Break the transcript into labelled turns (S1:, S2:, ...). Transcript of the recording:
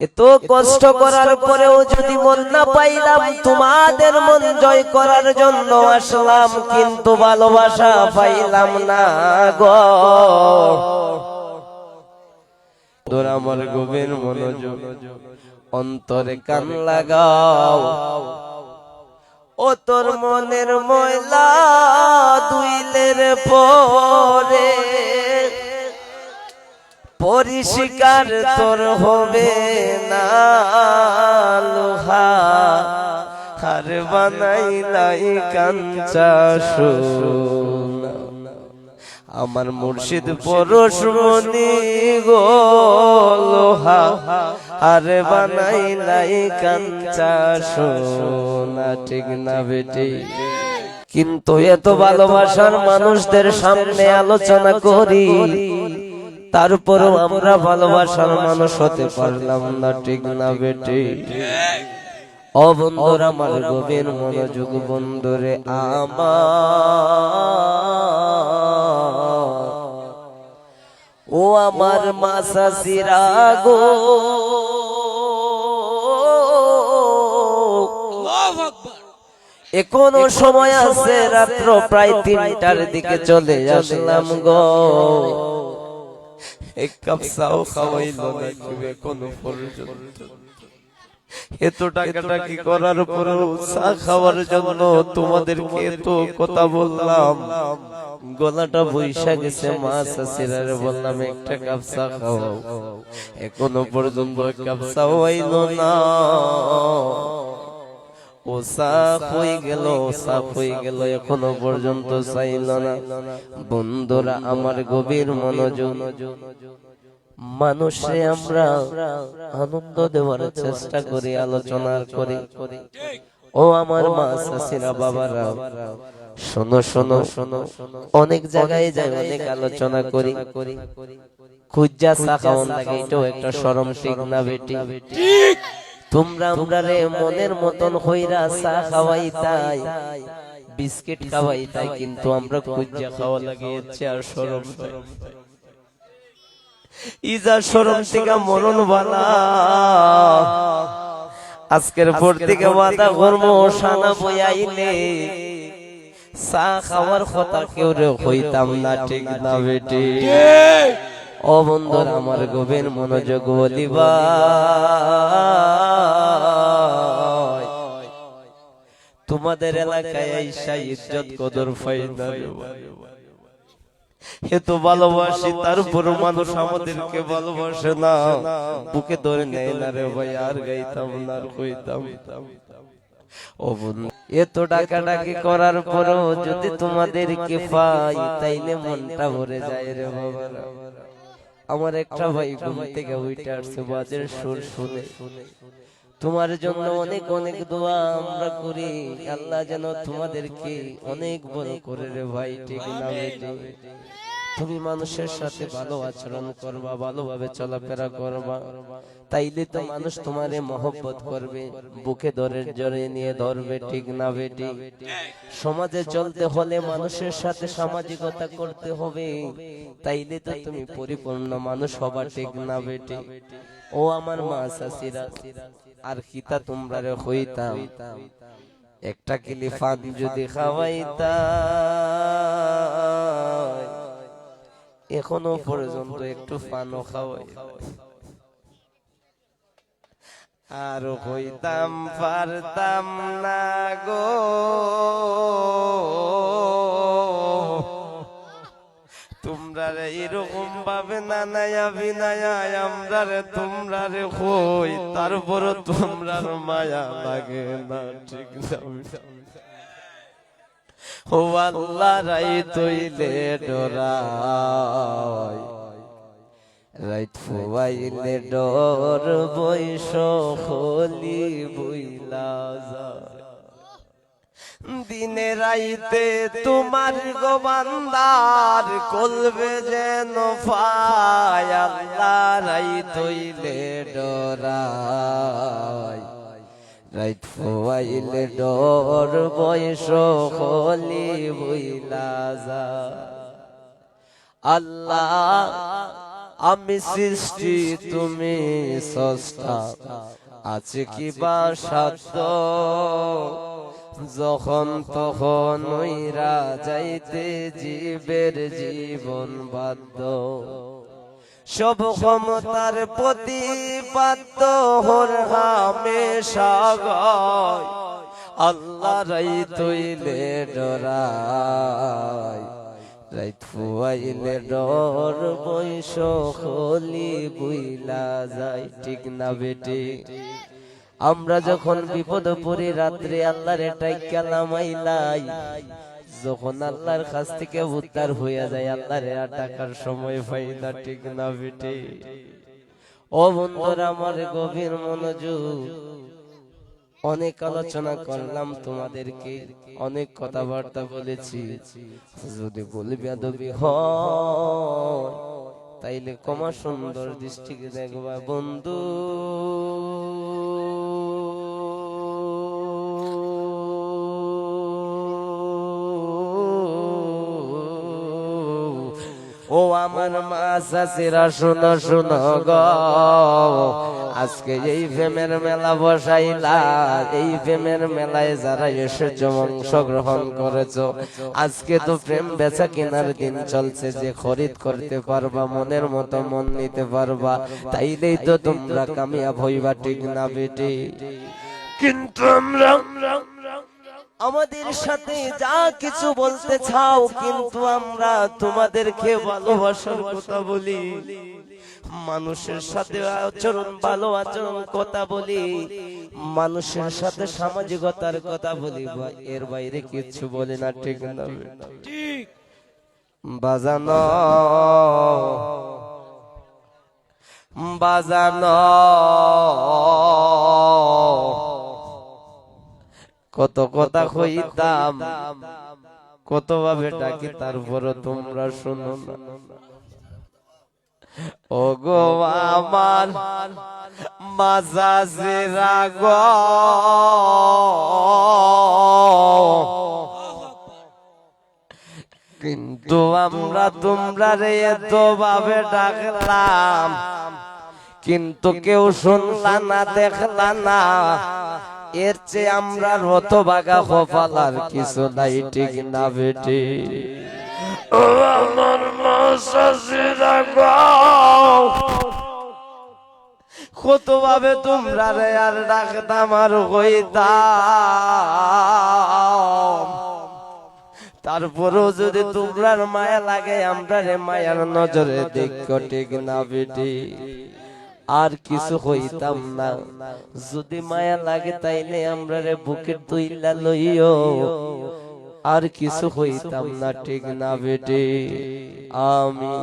S1: এত কষ্ট করার পরেও যদি মন না পাইলাম, তোমাদের মন জয় করার জন্য আসলাম, কিন্তু ভালোবাসা পাইলাম না গো। তোর আমার গভীর মনোযোগ, অন্তরে কান লাগাও। ও তোর মনের ময়লা দুইলের পরে পরিষ্কার তোর হবে না লোহা, আর বানাইলাই কাঞ্চা সোনা। আমার মুর্শিদ পরশমণি গো লোহা, আর বানাইলাই কাঞ্চা সোনা। ঠিক না বেটি? কিন্তু এত ভালোবাসার মানুষদের সামনে আলোচনা করি, তারপরেও আমরা ভালোবাসার মানুষ হতে পারলাম না। ঠিক না বেটি? ও বন্ধুরা আমার গভীর মনোযোগ, বন্ধুরে আমার, ও আমার মাসাসিরা গো, এখনো সময় আছে, রাত্র প্রায় 3টার দিকে চলে আসলাম গো। এক কাপ চাও খাওয়াইলো না তুমি এখনো পর্যন্ত। এত টাকাটাকি করার পরেও চা খাওয়ার জন্য তোমাদেরকে এত কথা বললাম, গলাটা বৈশা গেছে। মা শাশুড়ারে বললাম একটা কাপ চা খাওয়াও, এখনো পর্যন্ত এক কাপ চাও আইলো না। ও সাফ হয়ে গেল, সাফ হয়ে গেল, এখনো পর্যন্ত চাইল না। বন্ধুরা আমার গভীর মনোযোগ, মানুষে আমরা আনন্দ দেওয়ার চেষ্টা করি, আলোচনা করি। ও আমার মা শাশুড়া বাবারা, শোনো শোনো শোনো, অনেক জায়গায় যাই, অনেক আলোচনা করি, খুঁজা চা খাওয়ান লাগে, এটাও একটা শরম। ঠিক না বেটি? তোমরা আমরারে মনের মতন হইরা চা খাওয়াই তাই, বিস্কিট খাওয়াই তাই, কিন্তু আমরা খুঁজা খাওয়া লাগে, আর শরম। ইজা শরম থেকে মরণ বালা। আজকের পর থেকে ওয়াদা করবো, সানা বইয়াইলে চা খাওয়ার কথা কেউ রে হইতাম না। ঠিক না বেটি? ও বন্ধুরা আমার গভীর মনোযোগ, বলিবা তোমাদের এলাকায় আইসা ইজ্জত কদর পাই না। এত ভালোবাসি, তারপর মানুষ আমাদেরকে ভালোবাসে না, বুকে ধরে নেয় না রে ভাই। আর গাইতাম না, আর কইতাম। ও বন্ধু, এত ডাকাডাকি করার পরও যদি তোমাদেরকে পাই, তাইলে মনটা ভরে যায় রে বাবা। আমার একটা ভাই ঘুম থেকে উঠে আসছে, বাজের সুর শুনে। তোমার জন্য অনেক অনেক দোয়া আমরা করি, আল্লাহ যেন তোমাদেরকে অনেক বড় করে রে ভাই। ঠিক না বেটি? তুমি মানুষের সাথে ভালো আচরণ করবা, ভালোভাবে চলাফেরা করবা, তাইলে তো মানুষ তোমারে মহব্বত করবে, বুকে ধরে জড়িয়ে নিয়ে ধরবে। ঠিক না বেটি? সমাজে চলতে হলে মানুষের সাথে সামাজিকতা করতে হবে, তাইলে তো তুমি পরিপূর্ণ মানুষ হবা। ঠিক না বেটি? ও আমার মা শাশুড়া, আর কিতা তোমরা রে হইতাম, একটা কিলি ফাঁদ যদি খাওয়াইতা, এখনো পর্যন্ত একটু পানও খাওয়াই, আর হইতাম পারতাম না গো। তোমরা রে এরকম ভাবে না নায়া বিনায়া আমরা রে তোমরা রে হই, তারপর তোমরার মায়া লাগে না। ঠিক না? ও আল্লাহ রাইত হইলে ডরাই, রাইত ফুয়াইলে ডর, বৈশ হলি বইলা যায়। দিনে রাইতে তোমার গোবান্দার কলবে যেন পায়, আল্লাহ রাইত হইলে ডরাই, রাইত ফুয়াইলে ডর, বয়স হলি বইলা যায়। আল্লাহ আমি সৃষ্টি তুমি স্রষ্টা, আছে কি বা সাধ্য যখন তখন উইরা যাইতে জীবের জীবন বাধ্য। সব ক্ষমতার প্রতিপাদ্য হর হামেশা গায়, আল্লাহ রাই তৈলে ডরায়, রাইত ফুয়াইলে ডর বৈশ হলি বুইলা যায়। ঠিক না বেটি? আমরা যখন বিপদ পড়ি রাত্রে আল্লাহর ডাইকা নামাইলাই, যখন আল্লাহর কাছ থেকে উদ্ধার হইয়া যায় আল্লাহর আর ডাকার সময় পাই না। ঠিক না বেটি? ও বন্ধুরা আমার গভীর মনোযোগ, অনেক আলোচনা করলাম তোমাদেরকে, অনেক কথাবার্তা বলেছি। যদি বলি বেয়াদবি হয় তাইলে কমা সুন্দর দৃষ্টিকে দেখবা বন্ধু। ও আমার মা চাচিরা শোনো শোনো গো, আজকে এই প্রেমের মেলা বসাইলা, এই প্রেমের মেলায় যারা এসেছো অংশগ্রহণ করেছো, আজকে তো প্রেম বেচা কেনার দিন চলছে। যে খরিদ করতে পারবা, মনের মতো মন নিতে পারবা, তাইলেই তো তোমরা কামিয়াব হইবা। ঠিক না বেটি? কিন্তু আমরা আমাদের সাথে যা কিছু বলতে চাও, কিন্তু আমরা তোমাদেরকে ভালোবাসার কথা বলি, মানুষের সাথে আচরণ ভালো আচরণ কথা বলি, মানুষের সাথে সামাজিকতার কথা বলি, এর বাইরে কিছু বলি না। ঠিক না? ঠিক বাজানো বাজানো কত কথা কইতাম, কত ভাবে ডাকি, তারপর তোমরা শুনো না। ও গো আমার মাজাজিরা গো, কিন্তু আমরা তোমরা রে এত ভাবে ডাকলাম, কিন্তু কেউ শুনলা না, দেখলা না। এর চেয়ে আমরা হতভাগা কপালার কিছু নাই। ঠিক না বেটি? ও আমার মাসাসিরা গো, কত ভাবে তোমরা রে আর ডাকতাম আর হইতাম, তারপরেও যদি তোমরার মায়া লাগে আমরা রে মায়ার নজরে দেখো। ঠিক না বেটি? আর কিছু হইতাম না। যদি মায়া লাগে তাইলে আমরা রে বুকের তুইলা লইও, আর কিছু হইতাম না। ঠিক না বেটি? আমি